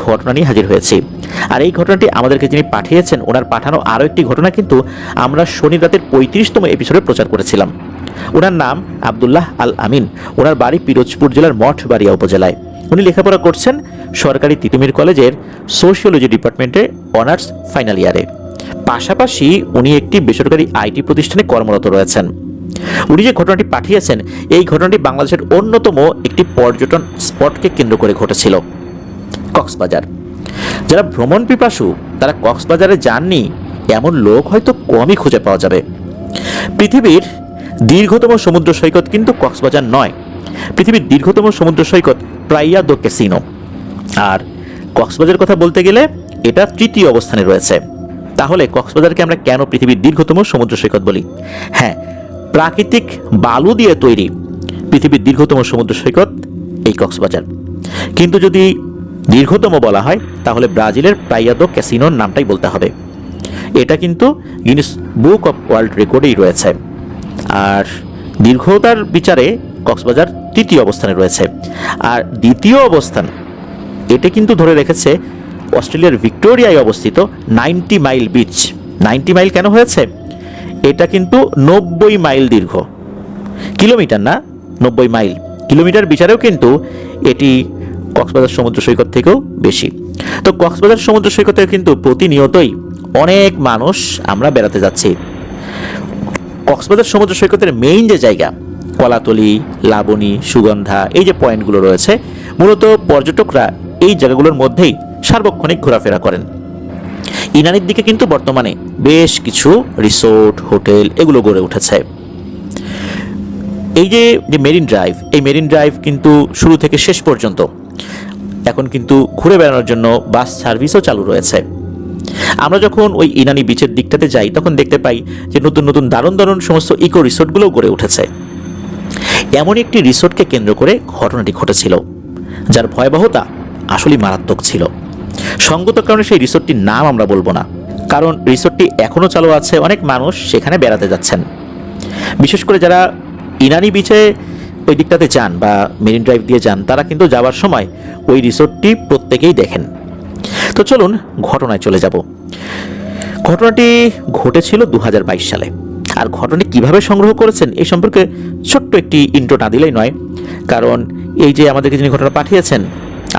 ঘটনা নিয়ে হাজির হয়েছি। আর এই ঘটনাটি আমাদেরকে যিনি পাঠিয়েছেন, ওনার পাঠানো আরও একটি ঘটনা কিন্তু আমরা শনি রাতের 35তম এপিসোডে প্রচার করেছিলাম। ওনার নাম আব্দুল্লাহ আল আমিন। ওনার বাড়ি পিরোজপুর জেলার মঠবাড়িয়া উপজেলায়। উনি লেখাপড়া করছেন সরকারি তিতুমির কলেজের সোশিওলজি ডিপার্টমেন্টে অনার্স ফাইনাল ইয়ারে। পাশাপাশি উনি একটি বেসরকারি আইটি প্রতিষ্ঠানে কর্মরত রয়েছেন। উনি যে ঘটনাটি পাঠিয়েছেন, এই ঘটনাটি বাংলাদেশের অন্যতম একটি পর্যটন স্পটকে কেন্দ্র করে ঘটেছিল, কক্সবাজার। যারা ভ্রমণ পিপাসু তারা কক্সবাজারে যাননি এমন লোক হয়তো কমই খুঁজে পাওয়া যাবে। পৃথিবীর দীর্ঘতম সমুদ্র সৈকত কিন্তু কক্সবাজার নয়, পৃথিবীর দীর্ঘতম সমুদ্র সৈকত প্রাইয়া দো ক্যাসিনো। আর কক্সবাজারের কথা বলতে গেলে এটা তৃতীয় অবস্থানে রয়েছে। তাহলে কক্সবাজারকে আমরা কেন পৃথিবীর দীর্ঘতম সমুদ্র সৈকত বলি? হ্যাঁ, প্রাকৃতিক বালু দিয়ে তৈরি পৃথিবীর দীর্ঘতম সমুদ্র সৈকত এই কক্সবাজার। কিন্তু যদি দীর্ঘতম বলা হয় তাহলে ব্রাজিলের প্রাইয়া দো ক্যাসিনোর নামটাই বলতে হবে। এটা কিন্তু গিনেস বুক অফ ওয়ার্ল্ড রেকর্ডেই রয়েছে। আর দীর্ঘতার বিচারে কক্সবাজার তৃতীয় অবস্থানে রয়েছে। আর দ্বিতীয় অবস্থান এটা কিন্তু ধরে রেখেছে অস্ট্রেলিয়ার ভিক্টোরিয়ায় অবস্থিত 90 মাইল বিচ। 90 মাইল কেন হয়েছে? এটা কিন্তু 90 মাইল দীর্ঘ, কিলোমিটার না, 90 মাইল। কিলোমিটার বিচারেও কিন্তু এটি কক্সবাজার সমুদ্র সৈকত থেকেও বেশি। তো কক্সবাজার সমুদ্র সৈকতে কিন্তু প্রতিনিয়তই অনেক মানুষ আমরা বেড়াতে যাচ্ছি। কক্সবাজার সমুদ্র সৈকতের মেইন যে জায়গা কলাতলি, লাবণী, সুগন্ধা, এই যে পয়েন্টগুলো রয়েছে, মূলত পর্যটকরা এই জায়গাগুলোর মধ্যেই সার্বক্ষণিক ঘোরাফেরা করেন। ইনানির দিকে কিন্তু বর্তমানে বেশ কিছু রিসোর্ট, হোটেল এগুলো গড়ে উঠেছে। এই যে মেরিন ড্রাইভ, এই মেরিন ড্রাইভ কিন্তু শুরু থেকে শেষ পর্যন্ত এখন কিন্তু ঘুরে বেড়ানোর জন্য বাস সার্ভিসও চালু রয়েছে। আমরা যখন ওই ইনানি বিচের দিকটাতে যাই তখন দেখতে পাই যে নতুন নতুন দারুণ দারুণ সমস্ত ইকো রিসোর্টগুলোও গড়ে উঠেছে। এমন একটি রিসোর্টকে কেন্দ্র করে ঘটনাটি ঘটেছিল, যার ভয়াবহতা আসলেই মারাত্মক ছিল। সঙ্গত কারণে সেই রিসোর্টটির নাম আমরা বলবো না, কারণ রিসোর্টটি এখনও চালু আছে, অনেক মানুষ সেখানে বেড়াতে যাচ্ছেন। বিশেষ করে যারা ইনানি বিচে ওই দিকটাতে যান বা মেরিন ড্রাইভ দিয়ে যান, তারা কিন্তু যাওয়ার সময় ওই রিসোর্টটি প্রত্যেকেই দেখেন। তো চলুন ঘটনায় চলে যাব। ঘটনাটি ঘটেছিল 2022 সালে। আর ঘটনাটি কিভাবে সংগ্রহ করেছেন এই সম্পর্কে ছোট্ট একটি ইন্ট্রো না দিলেই নয়। কারণ এই যে আমাদেরকে যিনি ঘটনা পাঠিয়েছেন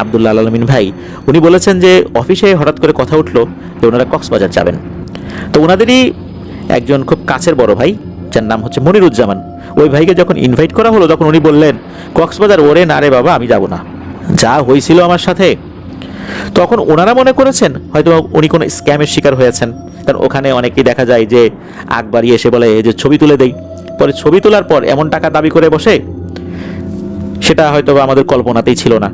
আব্দুল্লাহ আল আমিন ভাই, উনি বলেছেন যে অফিসে হঠাৎ করে কথা উঠলো যে ওনারা কক্সবাজার যাবেন। তো ওনাদেরই একজন খুব কাছের বড় ভাই, যার নাম হচ্ছে মনিরুজ্জামান, ওই ভাইকে যখন ইনভাইট করা হলো তখন উনি বললেন, কক্সবাজার ওরে না রে বাবা, আমি যাব না, যা হয়েছিল আমার সাথে। তখন ওনারা মনে করেছেন হয়তো উনি কোনো স্ক্যামের শিকার হয়েছেন, কারণ ওখানে অনেকেই দেখা যায় যে আগ বাড়িয়ে এসে বলে যে ছবি তুলে দেই, পরে ছবি তোলার পর এমন টাকা দাবি করে বসে, সেটা হয়তো আমাদের কল্পনাতেই ছিল না।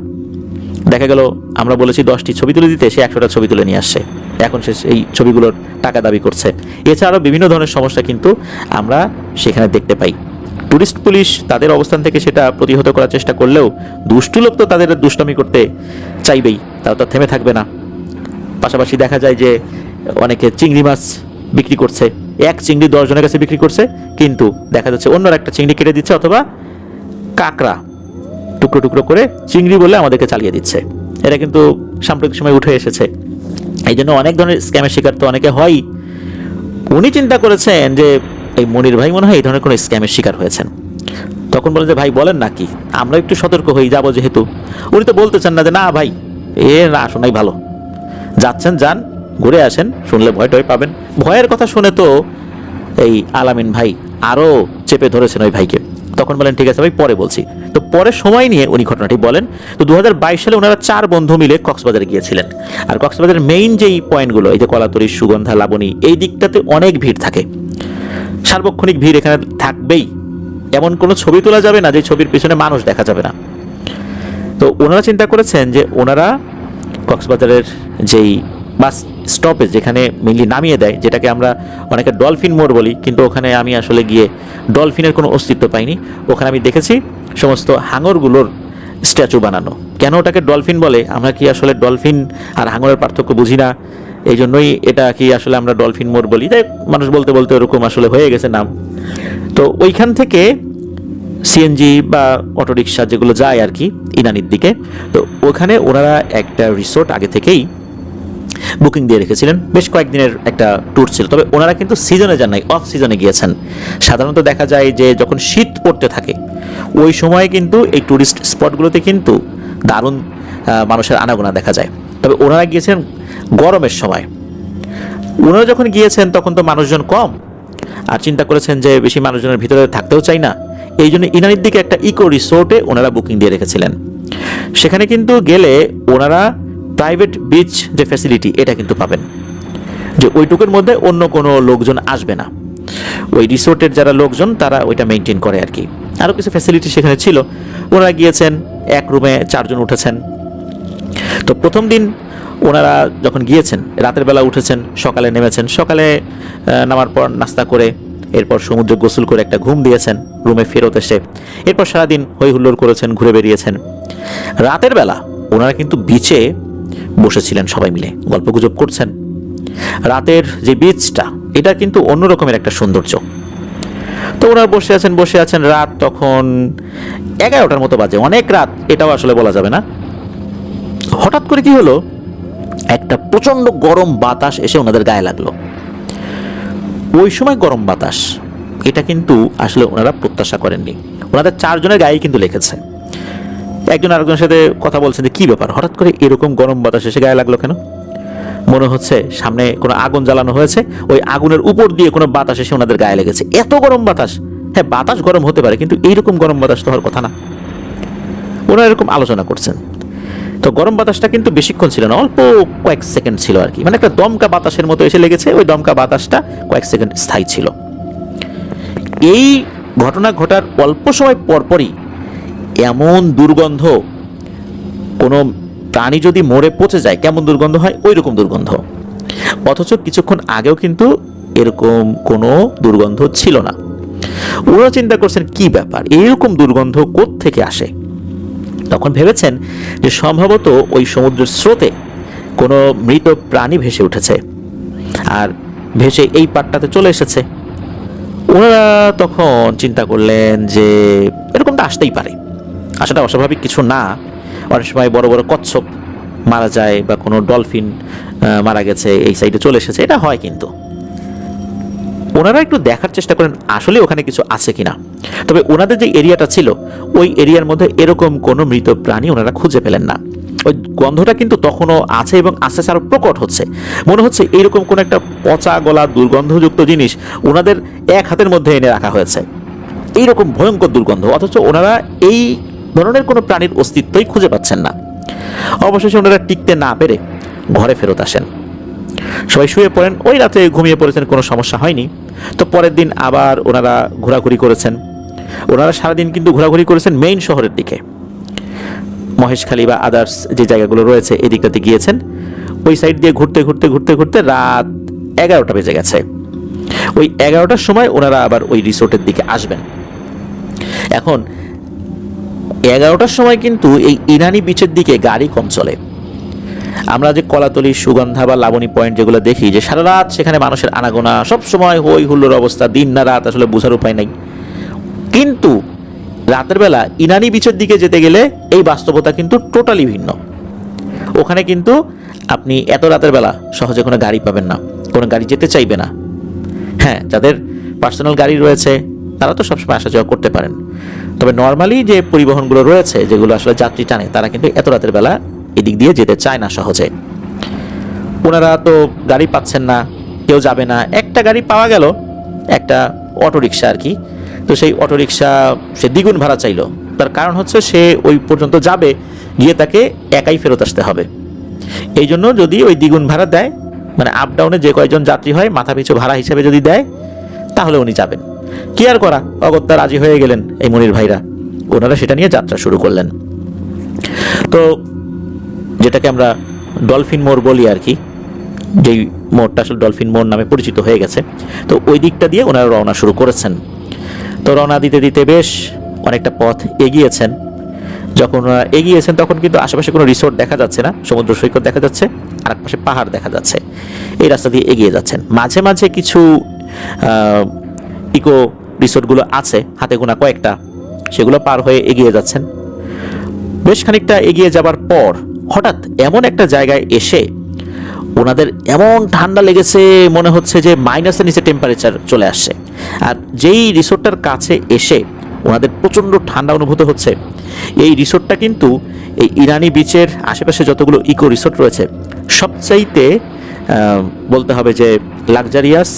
দেখা গেল আমরা বলেছি 10টি ছবি তুলে দিতে, সে 100টা ছবি তুলে নিয়ে আসছে, এখন সে এই ছবিগুলোর টাকা দাবি করছে। এছাড়াও বিভিন্ন ধরনের সমস্যা কিন্তু আমরা সেখানে দেখতে পাই। টুরিস্ট পুলিশ তাদের অবস্থান থেকে সেটা প্রতিহত করার চেষ্টা করলেও দুষ্টু লোক তো তাদের দুষ্টামি করতে চাইবেই, তারা তো থেমে থাকবে না। পাশাপাশি দেখা যায় যে অনেকে চিংড়ি মাছ বিক্রি করছে, এক চিংড়ি 10 জনের কাছে বিক্রি করছে, কিন্তু দেখা যাচ্ছে অন্যরা একটা চিংড়ি কেটে দিচ্ছে, অথবা কাঁকড়া টুকরো টুকরো করে চিংড়ি বলে আমাদেরকে চালিয়ে দিচ্ছে। এটা কিন্তু সাম্প্রতিক সময় উঠে এসেছে। এই জন্য অনেক ধরনের স্ক্যামের শিকার তো অনেকে হয়। উনি চিন্তা করেছেন যে এই মনির ভাই মনে হয় এই ধরনের কোনো স্ক্যামের শিকার হয়েছেন। তখন বলেন যে ভাই বলেন নাকি, আমরা একটু সতর্ক হয়ে যাবো যেহেতু। উনি তো বলতে চান না যে না ভাই না শোনাই ভালো, যাচ্ছেন যান, ঘুরে আসেন, শুনলে ভয় টয় পাবেন। ভয়ের কথা শুনে তো এই আলামিন ভাই আরও চেপে ধরেছেন ওই ভাইকে। তখন বলেন ঠিক আছে ভাই পরে বলছি। তো পরে সময় নিয়ে উনি ঘটনাটি বলেন। তো 2022 সালে ওনারা 4 বন্ধু মিলে কক্সবাজারে গিয়েছিলেন। আর কক্সবাজারের মেইন যেই পয়েন্টগুলো, এই যে কলাতলি, সুগন্ধা, লাবণী, এই দিকটাতে অনেক ভিড় থাকে, সার্বক্ষণিক ভিড় এখানে থাকবেই। এমন কোনো ছবি তোলা যাবে না যে ছবির পিছনে মানুষ দেখা যাবে না। তো ওনারা চিন্তা করেছেন যে ওনারা কক্সবাজারের যেই বাস স্টপেজ যেখানে মেনলি নামিয়ে দেয়, যেটাকে আমরা অনেকে ডলফিন মোড় বলি, কিন্তু ওখানে আমি আসলে গিয়ে ডলফিনের কোনো অস্তিত্ব পাইনি। ওখানে আমি দেখেছি সমস্ত হাঙরগুলোর স্ট্যাচু বানানো। কেন ওটাকে ডলফিন বলে, আমরা কি আসলে ডলফিন আর হাঙরের পার্থক্য বুঝি না, এই জন্যই এটা কি আসলে আমরা ডলফিন মোড় বলি। তাই মানুষ বলতে বলতে ওরকম আসলে হয়ে গেছে নাম। তো ওইখান থেকে সিএনজি বা অটোরিকশা যেগুলো যায় আর কি ইনানির দিকে। তো ওখানে ওনারা একটা রিসোর্ট আগে থেকেই বুকিং দিয়ে রেখেছিলেন, বেশ কয়েকদিনের একটা ট্যুর ছিল। তবে ওনারা কিন্তু সিজনে যান নাই, অফ সিজনে গিয়েছেন। সাধারণত দেখা যায় যে যখন শীত পড়তে থাকে ওই সময় কিন্তু এই ট্যুরিস্ট স্পটগুলোতে কিন্তু দারুণ মানুষের আনাগোনা দেখা যায়। তবে ওনারা গিয়েছেন গরমের সময়। ওনারা যখন গিয়েছেন তখন তো মানুষজন কম, আর চিন্তা করেছেন যে বেশি মানুষজনের ভিতরে থাকতেও চাই না, এই জন্য ইনানির দিকে একটা ইকো রিসোর্টে ওনারা বুকিং দিয়ে রেখেছিলেন। সেখানে কিন্তু গেলে ওনারা প্রাইভেট বিচ যে ফ্যাসিলিটি এটা কিন্তু পাবেন, যে ওইটুকুর মধ্যে অন্য কোনো লোকজন আসবে না। ওই রিসোর্টের যারা লোকজন তারা ওইটা মেনটেন করে আর কি। আরও কিছু ফ্যাসিলিটি সেখানে ছিল। ওনারা গিয়েছেন, এক রুমে 4 জন উঠেছেন। তো প্রথম দিন ওনারা যখন গিয়েছেন রাতের বেলা উঠেছেন, সকালে নেমেছেন। সকালে নামার পর নাস্তা করে এরপর সমুদ্রে গোসল করে একটা ঘুম দিয়েছেন রুমে ফেরত এসে। এরপর সারাদিন হই হুল্লোড় করেছেন, ঘুরে বেরিয়েছেন। রাতের বেলা ওনারা কিন্তু বিচে বসেছিলেন, সবাই মিলে গল্পগুজব করছেন। রাতের যে বিচটা এটা কিন্তু অন্য রকমের একটা সৌন্দর্য। তো ওনারা বসে আছেন। রাত তখন 11টার মতো বাজে, অনেক রাত এটাও আসলে বলা যাবে না। হঠাৎ করে কি হলো, একটা প্রচন্ড গরম বাতাস এসে ওনাদের গায়ে লাগলো। ওই সময় গরম বাতাস এটা কিন্তু আসলে ওনারা প্রত্যাশা করেননি। ওনাদের 4 জনের গায়ে কিন্তু লেগেছে। একজন আরেকজনের সাথে কথা বলছেন যে কি ব্যাপার, হঠাৎ করে এরকম গরম বাতাস এসে গায়ে লাগলো কেন? মনে হচ্ছে সামনে কোনো আগুন জ্বালানো হয়েছে, ওই আগুনের উপর দিয়ে কোনো বাতাস এসে ওনাদের গায়ে লেগেছে। এত গরম বাতাস! হ্যাঁ, বাতাস গরম হতে পারে, কিন্তু এইরকম গরম বাতাস তো হওয়ার কথা না। ওনারা এরকম আলোচনা করছেন। তো গরম বাতাসটা কিন্তু বেশিক্ষণ ছিল না, অল্প কয়েক সেকেন্ড ছিল আর কি। মানে একটা দমকা বাতাসের মতো এসে লেগেছে, ওই দমকা বাতাসটা কয়েক সেকেন্ড স্থায়ী ছিল। এই ঘটনা ঘটার অল্প সময় পরপরই এমন দুর্গন্ধ, কোনো প্রাণী যদি মরে পচে যায় কেমন দুর্গন্ধ হয় ওই রকম দুর্গন্ধ। অথচ কিছুক্ষণ আগেও কিন্তু এরকম কোনো দুর্গন্ধ ছিল না। ওরা চিন্তা করছেন কি ব্যাপার, এইরকম দুর্গন্ধ কোত্থেকে আসে। তখন ভেবেছেন যে সম্ভবত ওই সমুদ্রের স্রোতে কোনো মৃত প্রাণী ভেসে উঠেছে আর ভেসে এই পাটটাতে চলে এসেছে। ওনারা তখন চিন্তা করলেন যে এরকমটা আসতেই পারে, আসাটা অস্বাভাবিক কিছু না। অনেক সময় বড় বড় কচ্ছপ মারা যায় বা কোনো ডলফিন মারা গেছে, এই সাইডে চলে এসেছে, এটা হয়। কিন্তু ওনারা একটু দেখার চেষ্টা করেন আসলে ওখানে কিছু আছে কিনা। তবে ওনাদের যে এরিয়াটা ছিল ওই এরিয়ার মধ্যে এরকম কোনো মৃত প্রাণী ওনারা খুঁজে পেলেন না। ওই গন্ধটা কিন্তু তখনও আছে এবং আস্তে আস্তে আরো প্রকট হচ্ছে। মনে হচ্ছে এইরকম কোনো একটা পচা গলা দুর্গন্ধযুক্ত জিনিস ওনাদের এক হাতের মধ্যে এনে রাখা হয়েছে, এইরকম ভয়ঙ্কর দুর্গন্ধ। অথচ ওনারা এই ধরনের কোনো প্রাণীর অস্তিত্বই খুঁজে পাচ্ছেন না। অবশেষে ওনারা টিকতে না পেরে ঘরে ফেরত আসেন। সবাই শুয়ে পড়েন, ওই রাতে ঘুমিয়ে পড়েছেন, কোনো সমস্যা হয়নি। তো পরের দিন আবার ওনারা ঘোরাঘুরি করেছেন। ওনারা সারাদিন কিন্তু ঘোরাঘুরি করেছেন মেইন শহরের দিকে, মহেশখালী বা আদার্স যে জায়গাগুলো রয়েছে এই দিকটাতে গিয়েছেন। ওই সাইড দিয়ে ঘুরতে ঘুরতে ঘুরতে ঘুরতে রাত 11টা বেজে গেছে। ওই 11টার সময় ওনারা আবার ওই রিসোর্টের দিকে আসবেন। এখন 11টার সময় কিন্তু এই ইনানি বিচের দিকে গাড়ি কম চলে। আমরা যে কলাতলি, সুগন্ধা বা লাবণী পয়েন্ট যেগুলো দেখি, যে সারা রাত সেখানে মানুষের আনাগোনা, সব সময় হই হুল্লোর অবস্থা, দিন না রাত আসলে বোঝার উপায় নাই। কিন্তু রাতের বেলা ইনানি বিচের দিকে যেতে গেলে এই বাস্তবতা কিন্তু টোটালি ভিন্ন। ওখানে কিন্তু আপনি এত রাতের বেলা সহজে কোনো গাড়ি পাবেন না, কোনো গাড়ি যেতে চাইবে না। হ্যাঁ, যাদের পার্সোনাল গাড়ি রয়েছে তারা তো সবসময় আসা যাওয়া করতে পারেন। তবে নর্মালি যে পরিবহনগুলো রয়েছে যেগুলো আসলে যাত্রী টানে, তারা কিন্তু এত রাতের বেলা এদিক দিয়ে যেতে চায় না সহজে। ওনারা তো গাড়ি পাচ্ছেন না, কেউ যাবে না। একটা গাড়ি পাওয়া গেল, একটা অটোরিকশা আর কি। তো সেই অটোরিকশা সে দ্বিগুণ ভাড়া চাইলো। তার কারণ হচ্ছে সে ওই পর্যন্ত যাবে, গিয়ে তাকে একাই ফেরত আসতে হবে। এই জন্য যদি ওই দ্বিগুণ ভাড়া দেয়, মানে আপ ডাউনে যে কয়জন যাত্রী হয় মাথা পিছু ভাড়া হিসেবে যদি দেয়, তাহলে উনি যাবেন। কি আর করা, অগত্যা রাজি হয়ে গেলেন এই মনির ভাইরা। ওনারা সেটা নিয়ে যাত্রা শুরু করলেন। তো যেটাকে আমরা ডলফিন মোড় বলি আর কি, যেই মোড়টা আসলে ডলফিন মোড় নামে পরিচিত হয়ে গেছে, তো ওই দিকটা দিয়ে ওনারা রওনা শুরু করেছেন। তো রওনা দিতে দিতে বেশ অনেকটা পথ এগিয়েছেন। যখন ওনারা এগিয়েছেন তখন কিন্তু আশেপাশে কোনো রিসোর্ট দেখা যাচ্ছে না, সমুদ্র সৈকত দেখা যাচ্ছে, আর এক পাশে পাহাড় দেখা যাচ্ছে। এই রাস্তা দিয়ে এগিয়ে যাচ্ছেন। মাঝে মাঝে কিছু ইকো রিসোর্টগুলো আছে, হাতে গোনা কয়েকটা, সেগুলো পার হয়ে এগিয়ে যাচ্ছেন। বেশ খানিকটা এগিয়ে যাবার পর হঠাৎ এমন একটা জায়গায় এসে ওনাদের এমন ঠান্ডা লেগেছে, মনে হচ্ছে যে মাইনাসের নিচে টেম্পারেচার চলে আসছে। আর যেই রিসোর্টটার কাছে এসে ওনাদের প্রচণ্ড ঠান্ডা অনুভূত হচ্ছে, এই রিসোর্টটা কিন্তু এই ইরানি বিচের আশেপাশে যতগুলো ইকো রিসোর্ট রয়েছে সবচাইতে বলতে হবে যে লাক্সারিয়াস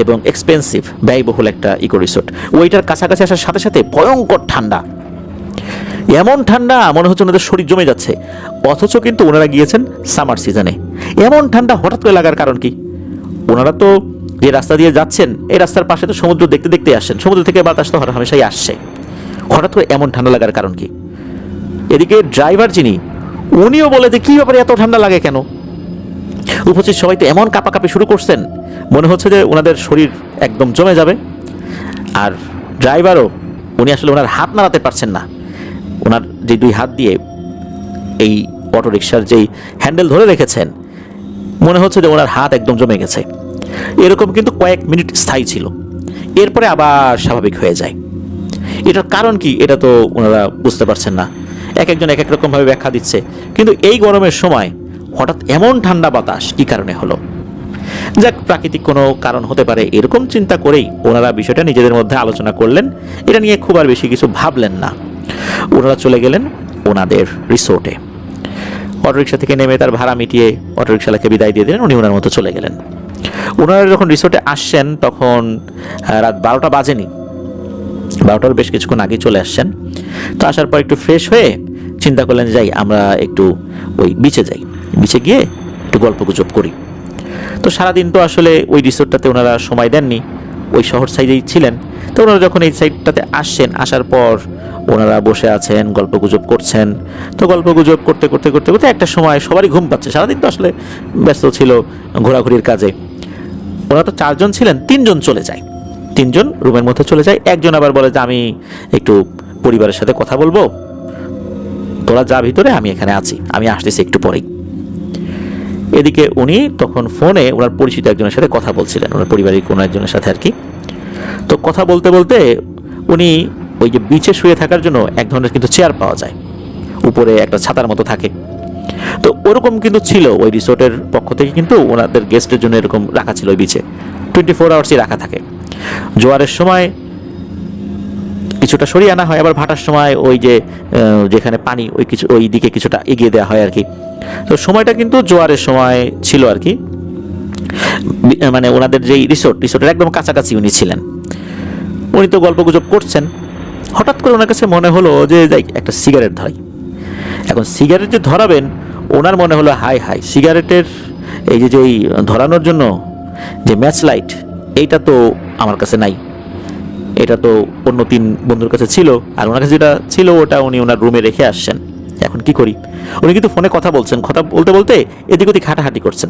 এবং এক্সপেন্সিভ, ব্যয়বহুল একটা ইকো রিসোর্ট। ওইটার কাছাকাছি আসার সাথে সাথে ভয়ঙ্কর ঠান্ডা, এমন ঠান্ডা মনে হচ্ছে ওনাদের শরীর জমে যাচ্ছে। অথচ কিন্তু ওনারা গিয়েছেন সামার সিজনে। এমন ঠান্ডা হঠাৎ করে লাগার কারণ কি? ওনারা তো যে রাস্তা দিয়ে যাচ্ছেন এই রাস্তার পাশে তো সমুদ্র দেখতে দেখতে আসছেন, সমুদ্র থেকে বাতাস তো হামেশাই আসছে। হঠাৎ করে এমন ঠান্ডা লাগার কারণ কি? এদিকে ড্রাইভার যিনি, উনিও বলে যে কী ব্যাপারে এত ঠান্ডা লাগে কেন? উপস্থিত সবাই তো এমন কাঁপাকাঁপি শুরু করছেন, মনে হচ্ছে যে ওনাদের শরীর একদম জমে যাবে। আর ড্রাইভারও, উনি আসলে ওনার হাত নাড়াতে পারছেন না। ওনার যে দুই হাত দিয়ে এই অটোরিকশার যেই হ্যান্ডেল ধরে রেখেছেন, মনে হচ্ছে যে ওনার হাত একদম জমে গেছে। এরকম কিন্তু কয়েক মিনিট স্থায়ী ছিল, এরপরে আবার স্বাভাবিক হয়ে যায়। এটার কারণ কি এটা তো ওনারা বুঝতে পারছেন না। এক একজন এক এক রকমভাবে ব্যাখ্যা দিচ্ছে, কিন্তু এই গরমের সময় হঠাৎ এমন ঠান্ডা বাতাস কী কারণে হলো? যাক, প্রাকৃতিক কোনো কারণ হতে পারে, এরকম চিন্তা করেই ওনারা বিষয়টা নিজেদের মধ্যে আলোচনা করলেন। এটা নিয়ে খুব আর বেশি কিছু ভাবলেন না। ওনারা চলে গেলেন ওনাদের রিসোর্টে। অটোরিকশা থেকে নেমে তার ভাড়া মিটিয়ে অটোরিকশালাকে বিদায় দিয়ে দিলেন, উনি ওনার মতো চলে গেলেন। ওনারা যখন রিসোর্টে আসছেন তখন রাত 12টা বাজেনি, 12টার বেশ কিছুক্ষণ আগে চলে আসছেন। তো আসার পর একটু ফ্রেশ হয়ে চিন্তা করলেন যাই আমরা একটু ওই বিচে যাই, বিচে গিয়ে একটু গল্প গুজব করি। তো সারাদিন তো আসলে ওই রিসোর্টটাতে ওনারা সময় দেননি, ওই শহর সাইডেই ছিলেন। তো ওনারা যখন এই সাইডটাতে আসছেন, আসার পর ওনারা বসে আছেন, গল্প গুজব করছেন। তো গল্প গুজব করতে করতে করতে করতে একটা সময় সবারই ঘুম পাচ্ছে, সারাদিন তো আসলে ব্যস্ত ছিল ঘোরাঘুরির কাজে। ওরা তো 4 জন ছিলেন, 3 জন চলে যায়, 3 জন রুমের মধ্যে চলে যায়। একজন আবার বলে যে আমি একটু পরিবারের সাথে কথা বলবো, তোরা যা ভিতরে, আমি এখানে আছি, আমি আসতেছি একটু পরেই। এদিকে উনি তখন ফোনে ওনার পরিচিত একজনের সাথে কথা বলছিলেন, ওনার পরিবারের কোনো একজনের সাথে আর কি। তো কথা বলতে বলতে উনি ওই যে বিচে শুয়ে থাকার জন্য এক ধরনের কিন্তু চেয়ার পাওয়া যায়, উপরে একটা ছাতার মতো থাকে। তো ওরকম কিন্তু ছিল ওই রিসোর্টের পক্ষ থেকে, কিন্তু ওনাদের গেস্টের জন্য এরকম রাখা ছিল। ওই বিচে 24 আওয়ার্সই রাখা থাকে। জোয়ারের সময় কিছুটা সরিয়ে আনা হয়, আবার ভাটার সময় ওই যে যেখানে পানি ওই দিকে কিছুটা এগিয়ে দেওয়া হয় আর কি। তো সময়টা কিন্তু জোয়ারের সময় ছিল আর কি। মানে ওনাদের যেই রিসোর্টের একদম কাছাকাছি উনি ছিলেন। উনি তো গল্প গুজব করছেন, হঠাৎ করে ওনার কাছে মনে হলো যে যাই একটা সিগারেট ধরাই। এখন সিগারেট যে ধরাবেন, ওনার মনে হলো হাই হাই, সিগারেটের এই যেই ধরানোর জন্য যে ম্যাচ লাইট, এইটা তো আমার কাছে নাই, এটা তো অন্য 3 বন্ধুর কাছে ছিল, আর ওনার কাছে যেটা ছিল ওটা উনি ওনার রুমে রেখে আসছেন। এখন কি করি? উনি কিন্তু ফোনে কথা বলছেন, কথা বলতে বলতে এদিক ওদিক হাঁটাহাঁটি করছেন।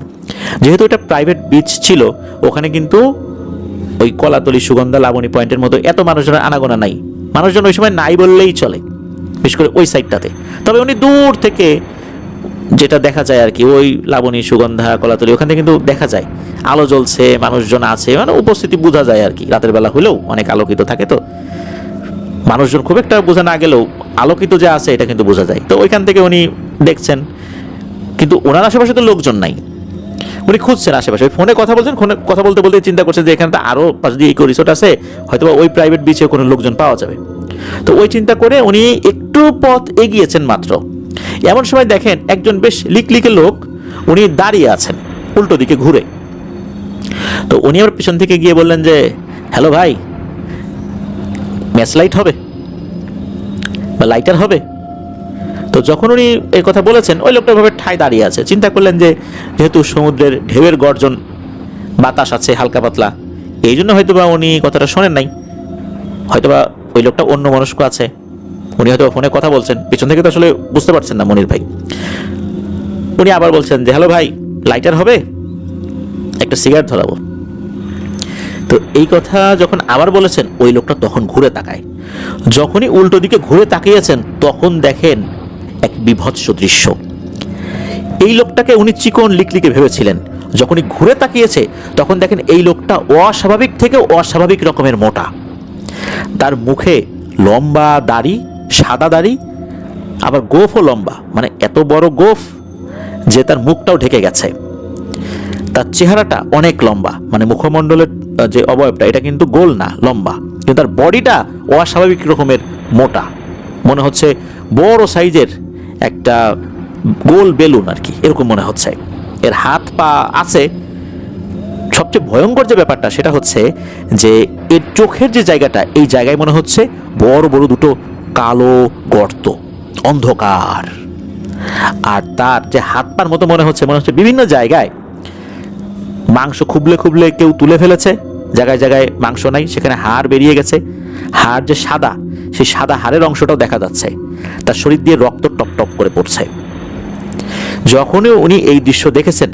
যেহেতু এটা প্রাইভেট বিচ ছিল, ওখানে কিন্তু ওই কলাতলি, সুগন্ধা, লাবণী পয়েন্টের মতো এত মানুষজনের আনাগোনা নাই, মানুষজন ওই সময় নাই বললেই চলে, বিশেষ করে ওই সাইডটাতে। তবে উনি দূর থেকে যেটা দেখা যায় আর কি, ওই লাবণী, সুগন্ধা, কলাতলি, ওখানে কিন্তু দেখা যায় আলো জ্বলছে, মানুষজন আছে, মানে উপস্থিতি বোঝা যায় আর কি। রাতের বেলা হলেও অনেক আলোকিত থাকে, তো মানুষজন খুব একটা বোঝা না গেলেও আলোকিত যে আছে এটা কিন্তু বোঝা যায়। তো ওইখান থেকে উনি দেখছেন, কিন্তু ওনার আশেপাশে তো লোকজন নাই। উনি খুঁজছেন আশেপাশে, ফোনে কথা বলছেন, ফোনে কথা বলতে বলতে চিন্তা করছেন যে এখানে তো আরও পাশে দিয়ে ইকো রিসোর্ট আছে, হয়তো ওই প্রাইভেট বিচে কোনো লোকজন পাওয়া যাবে। তো ওই চিন্তা করে উনি একটু পথ এগিয়েছেন মাত্র, এমন সময় দেখেন একজন বেশ লিকলিকে লোক, উনি দাঁড়িয়ে আছেন উল্টো দিকে ঘুরে। তো উনি আবার পিছন থেকে গিয়ে বললেন যে হ্যালো ভাই, ম্যাচ লাইট হবে বা লাইটার হবে? তো যখন উনি এই কথা বলেছেন, ওই লোকটা ভাবে ঠায় দাঁড়িয়ে আছে। চিন্তা করলেন যে যেহেতু সমুদ্রের ঢেউয়ের গর্জন, বাতাস আছে হালকা পাতলা, এই জন্য হয়তোবা উনি কথাটা শোনেন নাই, হয়তোবা ওই লোকটা অন্য মনস্ক আছে, উনি হয়তো ফোনে কথা বলছেন, পিছন থেকে তো আসলে বুঝতে পারছেন না মনির ভাই। উনি আবার বলছেন যে হ্যালো ভাই, লাইটার হবে, একটা সিগারেট ধরাবো। তো এই কথা যখন আবার বলেছেন, ওই লোকটা তখন ঘুরে তাকায়। যখনই উল্টো দিকে ঘুরে তাকিয়েছেন, তখন দেখেন এক বিভৎস দৃশ্য। এই লোকটাকে উনি চিকন লিকলিকে ভেবেছিলেন, যখনই ঘুরে তাকিয়েছে তখন দেখেন এই লোকটা অস্বাভাবিক থেকে অস্বাভাবিক রকমের মোটা। তার মুখে লম্বা দাড়ি, সাদা দাড়ি, আবার গোফও লম্বা, মানে এত বড় গোফ যে তার মুখটাও ঢেকে গেছে। তার চেহারাটা অনেক লম্বা, মানে মুখমণ্ডলের যে অবয়বটা এটা কিন্তু গোল না, লম্বা, কিন্তু তার বডিটা অস্বাভাবিক রকমের মোটা, মনে হচ্ছে বড় সাইজের একটা গোল বেলুন আর কি, এরকম মনে হচ্ছে। এর হাত পা আছে। সবচেয়ে ভয়ঙ্কর যে ব্যাপারটা সেটা হচ্ছে যে এর চোখের যে জায়গাটা, এই জায়গায় মনে হচ্ছে বড় বড় দুটো কালো গর্ত, অন্ধকার। আর তার যে হাত পার মতো মনে হচ্ছে বিভিন্ন জায়গায় মাংস খুবলে খুবলে কেউ তুলে ফেলেছে, জায়গায় জায়গায় মাংস নাই, সেখানে হাড় বেরিয়ে গেছে। হাড় যে সাদা, সেই সাদা হাড়ের অংশটাও দেখা যাচ্ছে। তার শরীর দিয়ে রক্ত টপ টপ করে পড়ছে। যখনই উনি এই দৃশ্য দেখেছেন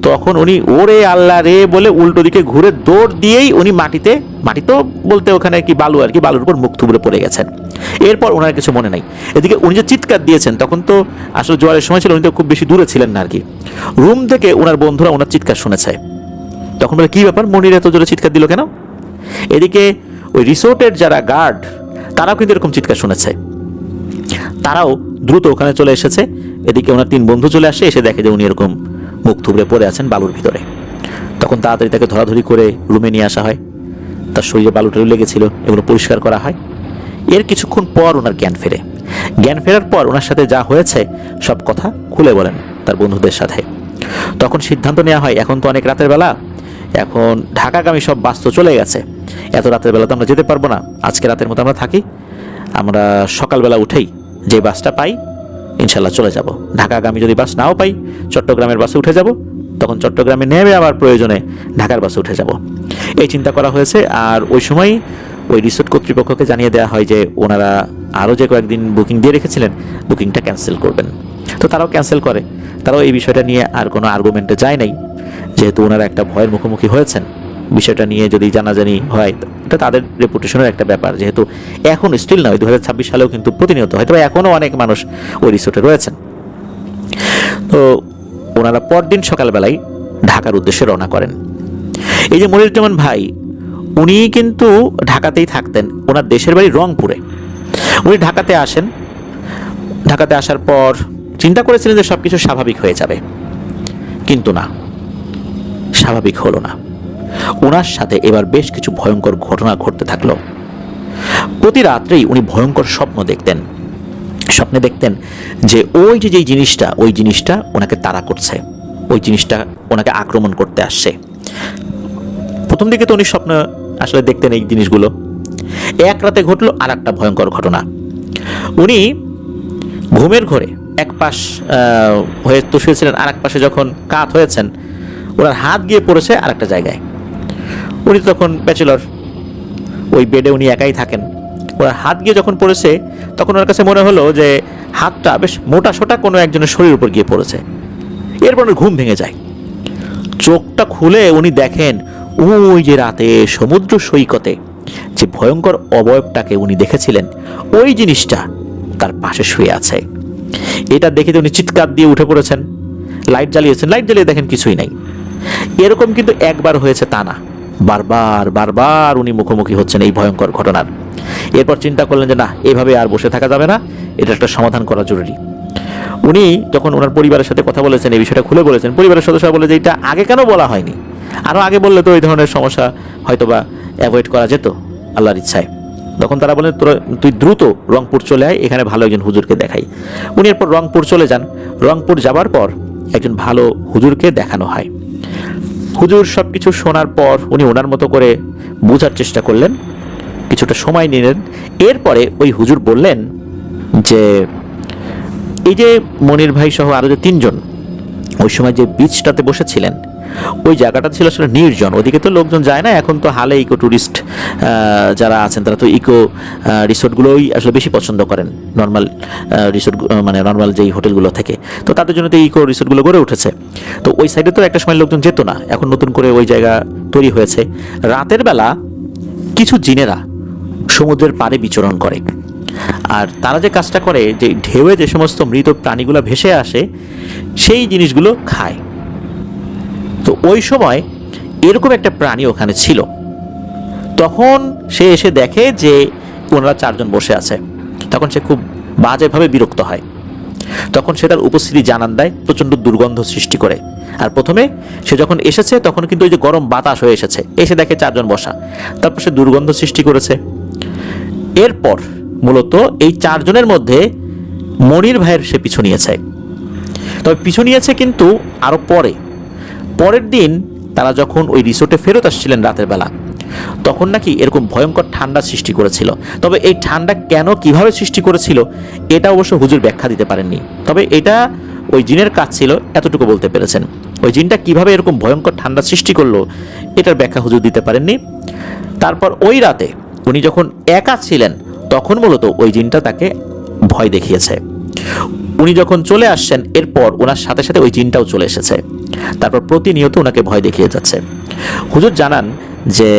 তখন উনি ওরে আল্লাহ রে বলে উল্টো দিকে ঘুরে দৌড় দিয়েই উনি মাটি তো বলতে ওখানে কি বালু আর কি, বালুর উপর মুখ থুবড়ে পড়ে গেছেন। এরপর ওনার কিছু মনে নাই। এদিকে উনি যে চিৎকার দিয়েছেন তখন তো আসলে জোয়ারের সময় ছিল, উনি তো খুব বেশি দূরে ছিলেন না আর কি। রুম থেকে ওনার বন্ধুরা ওনার চিৎকার শুনেছে। তখন বলে কি ব্যাপার, মনির এত জোরে চিৎকার দিল কেন? এদিকে ওই রিসোর্টের যারা গার্ড তারাও কিন্তু এরকম চিৎকার শুনেছে, তারাও দ্রুত ওখানে চলে এসেছে। এদিকে ওনার 3 বন্ধু চলে আসে, এসে দেখে যে উনি এরকম মুখ থুবড়ে পড়ে আছেন বালুর ভিতরে। তখন তাড়াতাড়ি তাকে ধরাধরি করে রুমে নিয়ে আসা হয়। তার শরীরে বালুটা লেগেছিল, এগুলো পরিষ্কার করা হয়। এর কিছুক্ষণ পর ওনার জ্ঞান ফেরে। জ্ঞান ফেরার পর ওনার সাথে যা হয়েছে সব কথা খুলে বলেন তার বন্ধুদের সাথে। তখন সিদ্ধান্ত নেওয়া হয়, এখন তো অনেক রাতের বেলা, এখন ঢাকাগামী সব বাস তো চলে গেছে, এত রাতের বেলা তো আমরা যেতে পারবো না, আজকে রাতের মতো আমরা থাকি, আমরা সকালবেলা উঠেই যে বাসটা পাই ইনশাল্লাহ চলে যাব। ঢাকাগামী যদি বাস নাও পাই, চট্টগ্রামের বাসে উঠে যাব, তখন চট্টগ্রামে নেমে আবার প্রয়োজনে ঢাকার বাসে উঠে যাব, এই চিন্তা করা হয়েছে। আর ওই সময় ওই রিসোর্ট কর্তৃপক্ষকে জানিয়ে দেওয়া হয় যে ওনারা আরও যে কয়েকদিন বুকিং দিয়ে রেখেছিলেন বুকিংটা ক্যান্সেল করবেন। তো তারাও ক্যান্সেল করে। তারাও এই বিষয়টা নিয়ে আর কোনো আর্গুমেন্টে যায় নাই, যেহেতু ওনারা একটা ভয়ের মুখোমুখি হয়েছেন। বিষয়টা নিয়ে যদি জানাজানি হয় এটা তাদের রেপুটেশনের একটা ব্যাপার, যেহেতু এখন স্টিল নয় 2026 সালেও কিন্তু প্রতিনিয়ত হয়তো এখনও অনেক মানুষ ওই রিসোর্টে রয়েছেন। তো ওনারা পরদিন সকালবেলায় ঢাকার উদ্দেশ্যে রওনা করেন। এই যে মনিরুজ্জামান ভাই, উনি কিন্তু ঢাকাতেই থাকতেন, ওনার দেশের বাড়ি রংপুরে। উনি ঢাকাতে আসেন। ঢাকাতে আসার পর চিন্তা করেছিলেন যে সব কিছু স্বাভাবিক হয়ে যাবে, কিন্তু না, স্বাভাবিক হলো না। ওনার সাথে এবার বেশ কিছু ভয়ঙ্কর ঘটনা ঘটতে থাকলো। প্রতি রাত্রেই উনি ভয়ঙ্কর স্বপ্ন দেখতেন। স্বপ্নে দেখতেন যে ওই যে যেই জিনিসটা, ওই জিনিসটা ওনাকে তাড়া করছে, ওই জিনিসটা ওনাকে আক্রমণ করতে আসছে। প্রথম দিকে তো উনি স্বপ্ন আসলে দেখতেন এই জিনিসগুলো। এক রাতে ঘটলো আর একটা ভয়ঙ্কর ঘটনা। উনি ঘুমের ঘরে এক পাশ হয়ে তো শুয়েছিলেন, আর এক পাশে যখন কাত হয়েছেন ওনার হাত গিয়ে পড়েছে আর একটা জায়গায়। উনি তখন ব্যাচেলর, ওই বেডে উনি একাই থাকেন। ওনার হাত গিয়ে যখন পড়েছে তখন ওনার কাছে মনে হলো যে হাতটা বেশ মোটা সোটা কোনো একজনের শরীরের উপর গিয়ে পড়েছে। এরপর ওনার ঘুম ভেঙে যায়। চোখটা খুলে উনি দেখেন ওই যে রাতে সমুদ্র সৈকতে যে ভয়ঙ্কর অবয়বটাকে উনি দেখেছিলেন, ওই জিনিসটা তার পাশে শুয়ে আছে। এটা দেখে উনি চিৎকার দিয়ে উঠে পড়েছেন, লাইট জ্বালিয়েছেন, লাইট জ্বালিয়ে দেখেন কিছুই নাই। এরকম কিন্তু একবার হয়েছে তা না, বারবার বারবার উনি মুখোমুখি হচ্ছেন এই ভয়ঙ্কর ঘটনার। এরপর চিন্তা করলেন যে না, এভাবে আর বসে থাকা যাবে না, এটা একটা সমাধান করা জরুরি। উনি যখন ওনার পরিবারের সাথে কথা বলেছেন, এই বিষয়টা খুলে বলেছেন, পরিবারের সদস্যরা বলে যে এটা আগে কেন বলা হয়নি, আরও আগে বললে তো এই ধরনের সমস্যা হয়তোবা অ্যাভয়েড করা যেত আল্লাহর ইচ্ছায়। তখন তারা বলেন তুই দ্রুত রংপুর চলে আয়, এখানে ভালো একজন হুজুরকে দেখাই। উনি এরপর রংপুর চলে যান। রংপুর যাবার পর একজন ভালো হুজুরকে দেখানো হয়। হুজুর সব কিছু শোনার পর উনি ওনার মতো করে বোঝার চেষ্টা করলেন, কিছুটা সময় নিলেন। এরপরে ওই হুজুর বললেন যে এই যে মনির ভাই সহ আরও যে 3 জন ওই সময় যে বিচটাতে বসেছিলেন, ওই জায়গাটা ছিল আসলে নির্জন, ওদিকে তো লোকজন যায় না। এখন তো হালে ইকো ট্যুরিস্ট যারা আছেন তারা তো ইকো রিসোর্টগুলোই আসলে বেশি পছন্দ করেন নর্মাল রিসোর্ট, মানে নর্মাল যেই হোটেলগুলো থেকে। তো তাদের জন্য তো ইকো রিসোর্টগুলো গড়ে উঠেছে। তো ওই সাইডে তো একটা সময় লোকজন যেত না, এখন নতুন করে ওই জায়গা তৈরি হয়েছে। রাতের বেলা কিছু জিনেরা সমুদ্রের পাড়ে বিচরণ করে, আর তারা যে কাজটা করে যে ঢেউয়ে যে সমস্ত মৃত প্রাণীগুলো ভেসে আসে সেই জিনিসগুলো খায়। তো ওই সময় এরকম একটা প্রাণী ওখানে ছিল। তখন সে এসে দেখে যে ওনারা 4 জন বসে আছে। তখন সে খুব বাজেভাবে বিরক্ত হয়। তখন সে তার উপস্থিতি জানান দেয়, প্রচণ্ড দুর্গন্ধ সৃষ্টি করে। আর প্রথমে সে যখন এসেছে তখন কিন্তু ওই যে গরম বাতাস হয়ে এসেছে, এসে দেখে 4 জন বসা, তারপর সে দুর্গন্ধ সৃষ্টি করেছে। এরপর মূলত এই 4 জনের মধ্যে মনির ভাইয়ের সে পিছু নিয়েছে। তবে পিছু নিয়েছে কিন্তু আরও পরের দিন তারা যখন ওই রিসোর্টে ফেরত আসছিলেন রাতের বেলা, তখন নাকি এরকম ভয়ঙ্কর ঠান্ডা সৃষ্টি করেছিল। তবে এই ঠান্ডা কেন কিভাবে সৃষ্টি করেছিল এটা অবশ্য হুজুর ব্যাখ্যা দিতে পারেননি। তবে এটা ওই জিনের কাজ ছিল, এতটুকু বলতে পেরেছেন। ওই জিনটা কিভাবে এরকম ভয়ঙ্কর ঠান্ডা সৃষ্টি করলো এটার ব্যাখ্যা হুজুর দিতে পারেননি। তারপর ওই রাতে উনি যখন একা ছিলেন তখন মূলত ওই জিনটা তাকে ভয় দেখিয়েছে। উনি যখন চলে আসছেন এরপর ওনার সাথে সাথে ওই জিনটাও চলে এসেছে। তারপর প্রতিনিয়ত ওনাকে ভয় দেখিয়ে যাচ্ছে। হুজুর জানান যে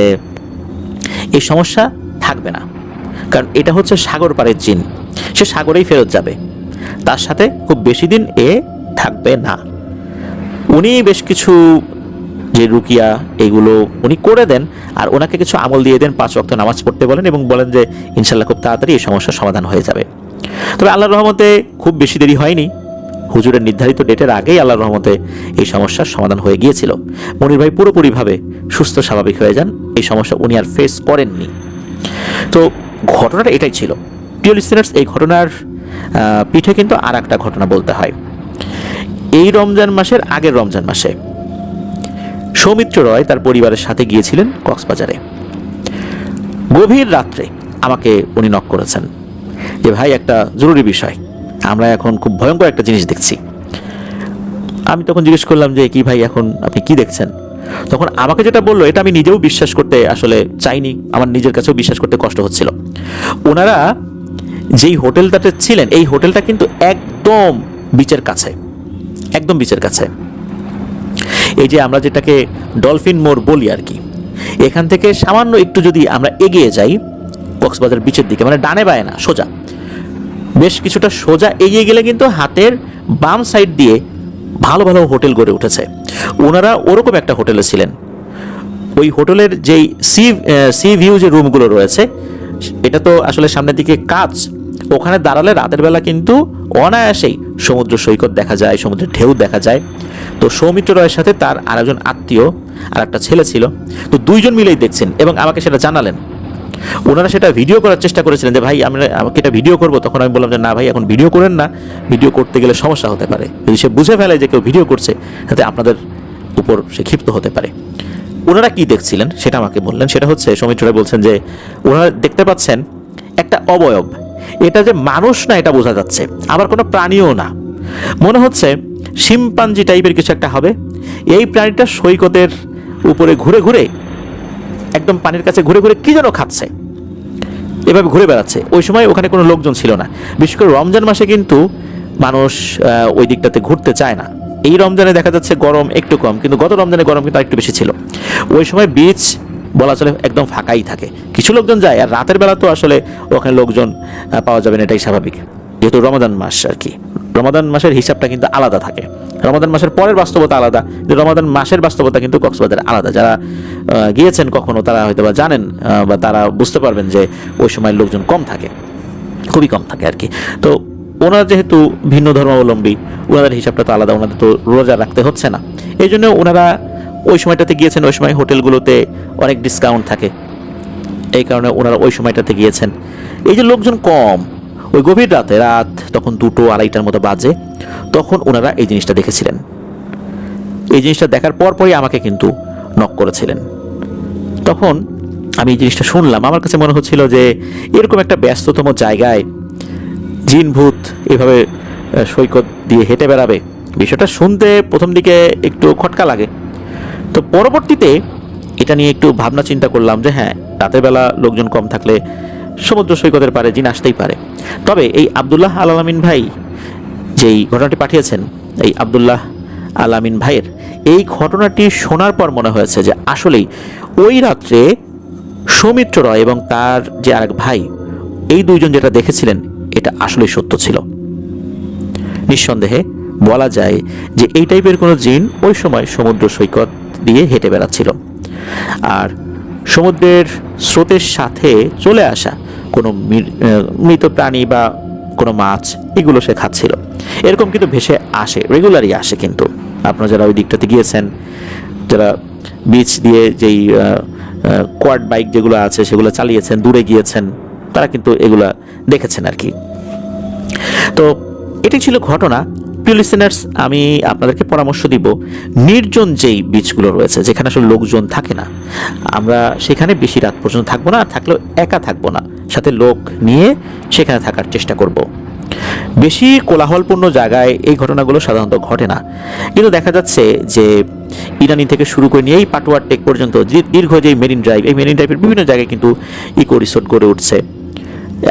এই সমস্যা থাকবে না, কারণ এটা হচ্ছে সাগর পাড়ের জিন, সে সাগরেই ফেরত যাবে, তার সাথে খুব বেশি দিন এ থাকবে না। উনি বেশ কিছু যে রুকিয়া এগুলো উনি করে দেন, আর ওনাকে কিছু আমল দিয়ে দেন, 5 ওয়াক্ত নামাজ পড়তে বলেন এবং বলেন যে ইনশাল্লাহ খুব তাড়াতাড়ি এই সমস্যার সমাধান হয়ে যাবে। তবে আল্লাহর রহমতে খুব বেশি দেরি হয়নি, হুজুরের নির্ধারিত ডেটের আগেই আল্লাহর রহমতে এই সমস্যার সমাধান হয়ে গিয়েছিল। মনির ভাই পুরোপুরিভাবে সুস্থ স্বাভাবিক হয়ে যান, এই সমস্যা উনি আর ফেস করেননি। তো ঘটনাটা এটাই ছিল। প্রিয় লিসেনার্স, এই ঘটনার পিঠে কিন্তু আর একটা ঘটনা বলতে হয়। এই রমজান মাসের আগের রমজান মাসে সৌমিত্র রয় তার পরিবারের সাথে গিয়েছিলেন কক্সবাজারে। গভীর রাত্রে আমাকে উনি নক করেছেন যে ভাই একটা জরুরি বিষয়, আমরা এখন খুব ভয়ঙ্কর একটা জিনিস দেখছি। আমি তখন জিজ্ঞেস করলাম যে কি ভাই, এখন আপনি কি দেখছেন? তখন আমাকে যেটা বললো এটা আমি নিজেও বিশ্বাস করতে আসলে চাইনি, আমার নিজের কাছেও বিশ্বাস করতে কষ্ট হচ্ছিল। ওনারা যেই হোটেলটাতে ছিলেন এই হোটেলটা কিন্তু একদম বিচের কাছে, একদম বিচের কাছে। এই যে আমরা যেটাকে ডলফিন মোড় বলি আর কি, এখান থেকে সামান্য একটু যদি আমরা এগিয়ে যাই কক্সবাজার বিচের দিকে, মানে ডানে বায়ে না, সোজা, বেশ কিছুটা সোজা এগিয়ে গেলে কিন্তু হাতের বাম সাইড দিয়ে ভালো ভালো হোটেল গড়ে উঠেছে। ওনারা ওরকম একটা হোটেলে ছিলেন। ওই হোটেলের যেই সি ভিউ যে রুমগুলো রয়েছে, এটা তো আসলে সামনের দিকে কাচ, ওখানে দাঁড়ালে রাতের বেলা কিন্তু অনায়াসেই সমুদ্র সৈকত দেখা যায়, সমুদ্রের ঢেউ দেখা যায়। তো সৌমিত্র রয়ের সাথে তার আরেকজন আত্মীয় আর একটা ছেলে ছিল, তো 2 জন মিলেই দেখছেন এবং আমাকে সেটা জানালেন। ওনারা সেটা ভিডিও করার চেষ্টা করেছিলেন যে ভাই আমাকে এটা ভিডিও করবো। তখন আমি বললাম যে না ভাই, এখন ভিডিও করেন না, ভিডিও করতে গেলে সমস্যা হতে পারে। যদি সে বুঝে ফেলে যে কেউ ভিডিও করছে তাতে আপনাদের উপর সে ক্ষিপ্ত হতে পারে। ওনারা কি দেখছিলেন সেটা আমাকে বললেন। সেটা হচ্ছে সৌমিত্র রায় বলছেন যে ওনারা দেখতে পাচ্ছেন একটা অবয়ব, এটা যে মানুষ না এটা বোঝা যাচ্ছে, আবার কোনো প্রাণীও না, মনে হচ্ছে শিম্পাঞ্জি টাইপের কিছু একটা হবে। এই প্রাণীটা সৈকতের উপরে ঘুরে ঘুরে, একদম পানির কাছে ঘুরে ঘুরে কি যেন খাচ্ছে, এভাবে ঘুরে বেড়াচ্ছে। ওই সময় ওখানে কোনো লোকজন ছিল না। বিশেষ করে রমজান মাসে কিন্তু মানুষ ওই দিকটাতে ঘুরতে চায় না। এই রমজানে দেখা যাচ্ছে গরম একটু কম, কিন্তু গত রমজানে গরম কিন্তু একটু বেশি ছিল। ওই সময় বিচ বলা চলে একদম ফাঁকাই থাকে, কিছু লোকজন যায়, আর রাতের বেলা তো আসলে ওখানে লোকজন পাওয়া যাবে না, এটাই স্বাভাবিক, যেহেতু রমাদান মাস আর কি। রমাদান মাসের হিসাবটা কিন্তু আলাদা থাকে, রমাদান মাসের পরের বাস্তবতা আলাদা, রমাদান মাসের বাস্তবতা কিন্তু কক্সবাজারে আলাদা। যারা গিয়েছেন কখনো তারা হয়তো বা জানেন বা তারা বুঝতে পারবেন যে ওই সময় লোকজন কম থাকে, খুবই কম থাকে আর কি। তো ওনারা যেহেতু ভিন্ন ধর্মাবলম্বী, ওনাদের হিসাবটা তো আলাদা, ওনাদের তো রোজা রাখতে হচ্ছে না, এই জন্য ওনারা ওই সময়টাতে গিয়েছেন। ওই সময় হোটেলগুলোতে অনেক ডিসকাউন্ট থাকে, এই কারণে ওনারা ওই সময়টাতে গিয়েছেন। এই যে লোকজন কম, ওই গভীর রাত তখন 2-2-2:30টার মতো বাজে, তখন ওনারা এই জিনিসটা দেখেছিলেন। এই জিনিসটা দেখার পরই আমাকে কিন্তু নক করেছিলেন। তখন আমি এই জিনিসটা শুনলাম, আমার কাছে মনে হচ্ছিল যে এরকম একটা ব্যস্ততম জায়গায় জিন ভূত এভাবে সৈকত দিয়ে হেঁটে বেড়াবে, বিষয়টা শুনতে প্রথম দিকে একটু খটকা লাগে। তো পরবর্তীতে এটা নিয়ে একটু ভাবনা চিন্তা করলাম যে হ্যাঁ, রাতের বেলা লোকজন কম থাকলে সমুদ্র সৈকতের পারে জিন আসতেই পারে। তবে এই আব্দুল্লাহ আল আমিন ভাই যেই ঘটনাটি পাঠিয়েছেন, এই আব্দুল্লাহ আল আমিন ভাইয়ের এই ঘটনাটি শোনার পর মনে হয়েছে যে আসলেই ওই রাত্রে সৌমিত্র রয় এবং তার যে আরেক ভাই, এই 2 জন যেটা দেখেছিলেন এটা আসলেই সত্য ছিল। নিঃসন্দেহে বলা যায় যে এই টাইপের কোনো জিন ওই সময় সমুদ্র সৈকত দিয়ে হেঁটে বেড়াচ্ছিল। আর সমুদ্রের স্রোতের সাথে চলে আসা কোনো মৃত প্রাণী বা কোনো মাছ, এগুলো সে খাচ্ছিল। এরকম কিন্তু ভেসে আসে, রেগুলারই আসে। কিন্তু আপনারা যারা ওই দিকটাতে গিয়েছেন, যারা বিচ দিয়ে যেই কোয়াড বাইক যেগুলো আছে সেগুলো চালিয়েছেন, দূরে গিয়েছেন, তারা কিন্তু এগুলা দেখেছেন আর কি। তো এটি ছিল ঘটনা। প্রিয় লিসেনার্স, আমি আপনাদেরকে পরামর্শ দিব, নির্জন যেই বিচগুলো রয়েছে, যেখানে আসলে লোকজন থাকে না, আমরা সেখানে বেশি রাত পর্যন্ত থাকবো না, আর থাকলেও একা থাকবো না, সাথে লোক নিয়ে সেখানে থাকার চেষ্টা করব। বেশি কোলাহলপূর্ণ জায়গায় এই ঘটনাগুলো সাধারণত ঘটে না, কিন্তু দেখা যাচ্ছে যে ইরানি থেকে শুরু করে নিয়ে এই পাটুয়ার টেক পর্যন্ত দীর্ঘ যে মেরিন ড্রাইভ, এই মেরিন ড্রাইভের বিভিন্ন জায়গায় কিন্তু ইকো রিসোর্ট গড়ে উঠছে।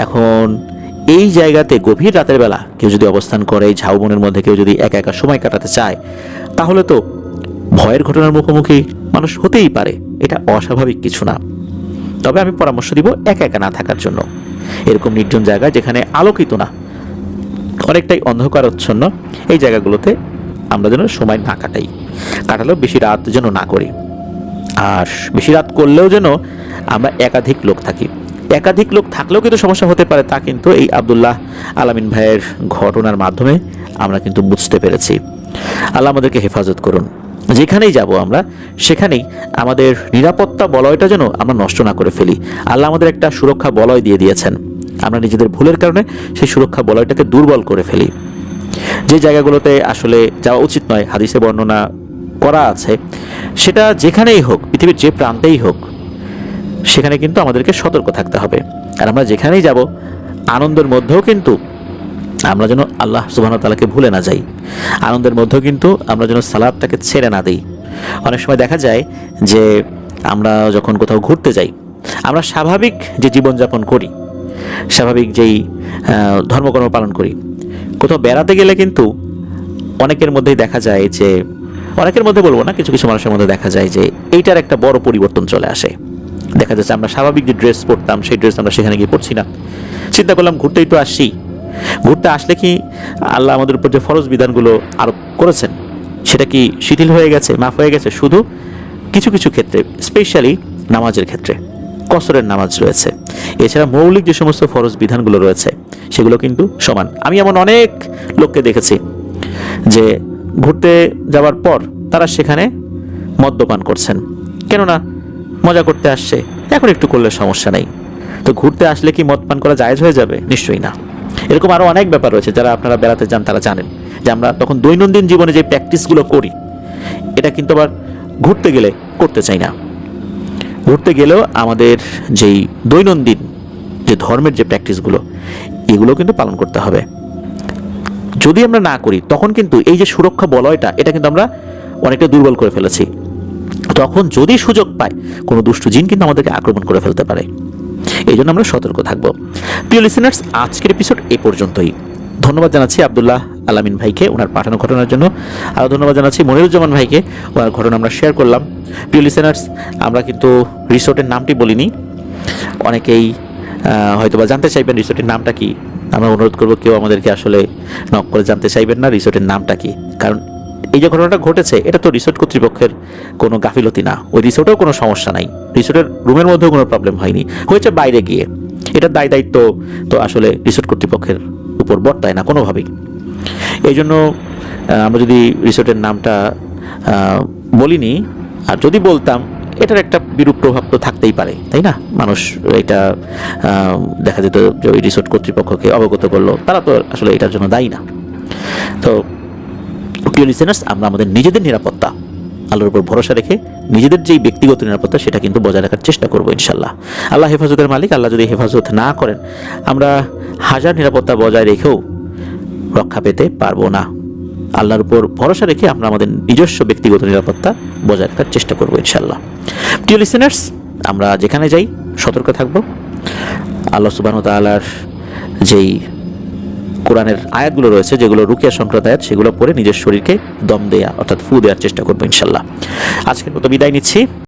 এখন এই জায়গাতে গভীর রাতের বেলা কেউ যদি অবস্থান করে, ঝাউবনের মধ্যে কেউ যদি একা একা সময় কাটাতে চায়, তাহলে তো ভয়ের ঘটনার মুখোমুখি মানুষ হতেই পারে, এটা অস্বাভাবিক কিছু না। তবে আমি পরামর্শ দিব একা একা না থাকার জন্য। এরকম নির্জন জায়গা যেখানে আলোকিত না, অনেকটাই অন্ধকারাচ্ছন্ন, এই জায়গাগুলোতে আমরা যেন সময় না কাটালেও বেশি রাত যেন না করি। আর বেশি রাত করলেও যেন আমরা একাধিক লোক থাকি। একাধিক লোক থাকলেও কিন্তু সমস্যা হতে পারে, তা কিন্তু এই আব্দুল্লাহ আলামিন ভাইয়ের ঘটনার মাধ্যমে আমরা কিন্তু বুঝতে পেরেছি। আল্লাহ আমাদেরকে হেফাজত করুন। যেখানেই যাব আমরা, সেখানেই আমাদের নিরাপত্তা বলয়টা যেন আমরা নষ্ট না করে ফেলি। আল্লাহ আমাদের একটা সুরক্ষা বলয় দিয়ে দিয়েছেন, আমরা নিজেদের ভুলের কারণে সেই সুরক্ষা বলয়টাকে দুর্বল করে ফেলি। যে জায়গাগুলোতে আসলে যাওয়া উচিত নয়, হাদিসে বর্ণনা করা আছে, সেটা যেখানেই হোক, পৃথিবীর যে প্রান্তেই হোক, সেখানে কিন্তু আমাদেরকে সতর্ক থাকতে হবে। আর আমরা যেখানেই যাব, আনন্দের মধ্যেও কিন্তু আমরা যেন আল্লাহ সুবহানাহু ওয়া তাআলাকে ভুলে না যাই। আনন্দের মধ্যেও কিন্তু আমরা যেন সালাতটাকে ছেড়ে না দিই। অনেক সময় দেখা যায় যে আমরা যখন কোথাও ঘুরতে যাই, আমরা স্বাভাবিক যে জীবনযাপন করি, স্বাভাবিক যেই ধর্মকর্ম পালন করি, কোথাও বেড়াতে গেলে কিন্তু অনেকের মধ্যেই দেখা যায় যে, অনেকের মধ্যে বলবো না, কিছু কিছু মানুষের মধ্যে দেখা যায় যে এইটার একটা বড় পরিবর্তন চলে আসে। দেখা যাচ্ছে আমরা স্বাভাবিক যে ড্রেস পরতাম, সেই ড্রেস আমরা সেখানে গিয়ে পরছি না। চিন্তা করলাম ঘুরতেই তো আসছি, ঘুরতে আসলে কি আল্লাহ আমাদের উপর যে ফরজ বিধানগুলো আরোপ করেছেন সেটা কি শিথিল হয়ে গেছে, মাফ হয়ে গেছে? শুধু কিছু কিছু ক্ষেত্রে, স্পেশালি নামাজের ক্ষেত্রে কসরের নামাজ রয়েছে। এছাড়া মৌলিক যে সমস্ত ফরজ বিধানগুলো রয়েছে সেগুলো কিন্তু সমান। আমি এমন অনেক লোককে দেখেছি যে ঘুরতে যাওয়ার পর তারা সেখানে মদ্যপান করছেন, কেননা মজা করতে আসছে, এখন একটু করলে সমস্যা নেই। তো ঘুরতে আসলে কি মদ পান করা জায়েজ হয়ে যাবে? নিশ্চয়ই না। এরকম আরও অনেক ব্যাপার রয়েছে, যারা আপনারা বেড়াতে যান তারা জানেন যে আমরা তখন দৈনন্দিন জীবনে যে প্র্যাকটিসগুলো করি, এটা কিন্তু আবার ঘুরতে গেলে করতে চাই না। ঘুরতে গেলেও আমাদের যেই দৈনন্দিন যে ধর্মের যে প্র্যাকটিসগুলো, এগুলো কিন্তু পালন করতে হবে। যদি আমরা না করি, তখন কিন্তু এই যে সুরক্ষা বলয়টা, এটা কিন্তু আমরা অনেকটা দুর্বল করে ফেলেছি। তখন যদি সুযোগ পায়, কোনো দুষ্টু জিন কিন্তু আমাদেরকে আক্রমণ করে ফেলতে পারে। এই জন্য আমরা সতর্ক থাকবো। প্রিয় লিসেনার্স, আজকের এপিসোড এ পর্যন্তই। ধন্যবাদ জানাচ্ছি আব্দুল্লাহ আলামিন ভাইকে ওনার পাঠানো ঘটনার জন্য। আরও ধন্যবাদ জানাচ্ছি মনিরুজ্জামান ভাইকে, ওনার ঘটনা আমরা শেয়ার করলাম। প্রিয় লিসেনার্স, আমরা কিন্তু রিসোর্টের নামটি বলিনি। অনেকেই হয়তোবা জানতে চাইবেন রিসোর্টের নামটা কি। আমরা অনুরোধ করবো কেউ আমাদেরকে আসলে নক করে জানতে চাইবেন না রিসোর্টের নামটা কি, কারণ এই যে ঘটনাটা ঘটেছে এটা তো রিসোর্ট কর্তৃপক্ষের কোনো গাফিলতি না। ওই রিসোর্টেও কোনো সমস্যা নাই, রিসোর্টের রুমের মধ্যেও কোনো প্রবলেম হয়নি, হয়েছে বাইরে গিয়ে। এটার দায়িত্ব তো আসলে রিসোর্ট কর্তৃপক্ষের উপর বর্তায় না কোনোভাবেই। এই জন্য আমরা যদি রিসোর্টের নামটা বলিনি, আর যদি বলতাম, এটার একটা বিরূপ প্রভাব তো থাকতেই পারে, তাই না? মানুষ এটা দেখা যেত যে ওই রিসোর্ট কর্তৃপক্ষকে অবগত করলো, তারা তো আসলে এটার জন্য দায়ী না। তো প্রিয় লিসেনার্স, আমরা আমাদের নিজেদের নিরাপত্তা আল্লাহর উপর ভরসা রেখে নিজেদের যেই ব্যক্তিগত নিরাপত্তা, সেটা কিন্তু বজায় রাখার চেষ্টা করবো ইনশাল্লাহ। আল্লাহ হেফাজতের মালিক। আল্লাহ যদি হেফাজত না করেন, আমরা হাজার নিরাপত্তা বজায় রেখেও রক্ষা পেতে পারবো না। আল্লাহর উপর ভরসা রেখে আমরা আমাদের নিজস্ব ব্যক্তিগত নিরাপত্তা বজায় রাখার চেষ্টা করবো ইনশাল্লাহ। প্রিয় লিসেনার্স, আমরা যেখানে যাই সতর্ক থাকবো। আল্লাহ সুবহানাহু ওয়া তাআলার যেই কোরআনের আয়াতগুলো রয়েছে, যেগুলো রুকিয়া সংক্রান্ত আয়াত, সেগুলো পড়ে নিজের শরীরকে দম দেয়া অর্থাৎ ফু দেওয়ার চেষ্টা করবো ইনশাল্লাহ। আজকের মতো বিদায় নিচ্ছি।